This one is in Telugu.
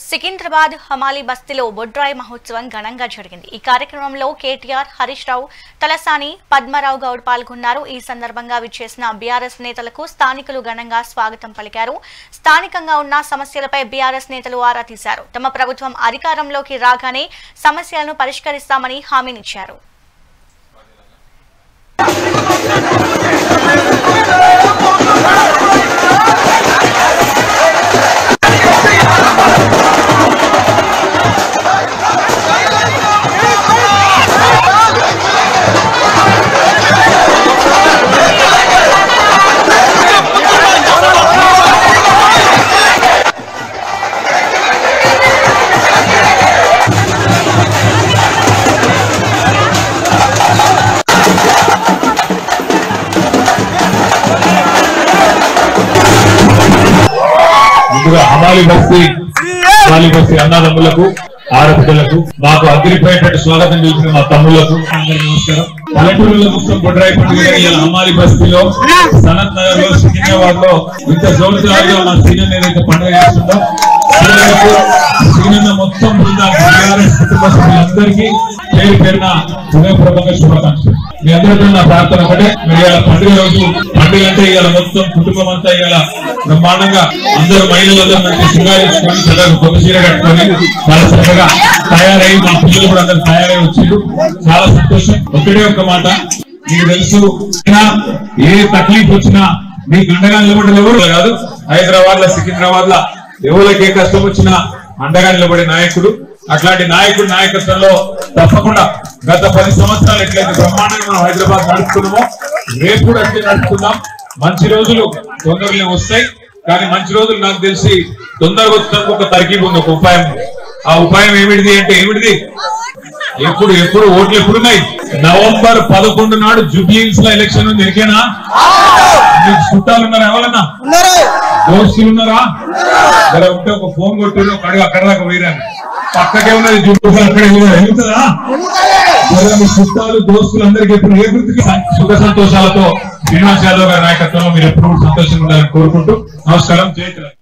సికింద్రాబాద్ హమాలి బస్తీలో బొడ్రాయి మహోత్సవం ఘనంగా జరిగింది। ఈ కార్యక్రమంలో కేటీఆర్, హరీష్ రావు, తలసాని, పద్మరావు గౌడ్ పాల్గొన్నారు। ఈ సందర్భంగా విచ్చేసిన బీఆర్ఎస్ నేతలకు స్థానికులు ఘనంగా స్వాగతం పలికారు। స్థానికంగా ఉన్న సమస్యలపై బీఆర్ఎస్ నేతలు ఆరా తీశారు। తమ ప్రభుత్వం అధికారంలోకి రాగానే సమస్యలను పరిష్కరిస్తామని హామీనిచ్చారు। హమాలి బస్తీ అన్నదమ్ములకు, ఆడపిల్లలకు, మాకు అగ్రిపోయేటట్టు స్వాగతం చేసిన మా తమ్ముళ్లకు అందరికీ నమస్కారం। పల్లెటూరులో మొత్తం బొడ్రాయి పండుగ హమాలి బస్తీలో, సనత్ నగర్ లో, సికింద్రాబాద్ లో ఇంత జోరుదారుగా మా సీనియర్ ఏదైతే పండుగ చేస్తుందో సీనియర్ మొత్తం బీఆర్ఎస్ కుటుంబ సభ్యులందరికీ పేరు పేరున హృదయపూర్వకంగా శుభాకాంక్షలు। మీ అందరితో నా ప్రార్థన ఒకటే, మీరు ఇవాళ పండుగ రోజు పండుగ అంటే ఇవాళ మొత్తం కుటుంబం అంతా ఇవాళ బ్రహ్మాండంగా అందరూ మహిళలందరూ మంచి శృంగారించుకొని చక్కగా కొత్త చీర కట్టుకొని చాలా చక్కగా తయారై మా పిల్లలు కూడా అందరూ తయారై వచ్చారు। చాలా సంతోషం। ఒకటే ఒక్క మాట, మీకు తెలుసు ఏ తక్లీఫ్ వచ్చినా మీ గండగా నిలబడిన ఎవరు కాదు, హైదరాబాద్ లో, సికింద్రాబాద్ లో ఎవరికి ఏ కష్టం వచ్చినా అండగా నిలబడే నాయకుడు। అట్లాంటి నాయకుడు నాయకత్వంలో తప్పకుండా గత 10 సంవత్సరాలు ఎట్లయితే బ్రహ్మాండంగా మనం హైదరాబాద్ నడుపుతున్నామో రేపు కూడా అట్లే నడుపుతున్నాం। మంచి రోజులు తొందరలో వస్తాయి, కానీ మంచి రోజులు నాకు తెలిసి తొందరగా వచ్చడానికి ఒక తర్కీబ్ ఉంది, ఒక ఉపాయం। ఆ ఉపాయం ఏమిటిది అంటే ఎప్పుడు ఓట్లు ఎప్పుడున్నాయి? నవంబర్ 11 నాడు జూబ్లీహిల్స్ లో ఎలక్షన్ ఉంది। ఎరికేనా? మీకు చుట్టాలు ఉన్నారా? ఎవరన్నా దోస్తులు ఉన్నారా? ఇలా ఉంటే ఒక ఫోన్ కొట్టారు, ఒక అడుగు అక్కడ దాకా పోయిరాను, పక్కకే ఉన్నది జూబ్లీహిల్స్ అక్కడే వెళ్తుందా? మీ చుట్టాలు, దోస్తులు అందరికీ ఎప్పుడు ఏ గుర్తుకి సుఖ సంతోషాలతో శ్రీనివాస్ యాదవ్ గారి నాయకత్వంలో మీరు ఎప్పుడు సంతోషంగా ఉండాలని కోరుకుంటూ నమస్కారం। జై తెలంగాణ।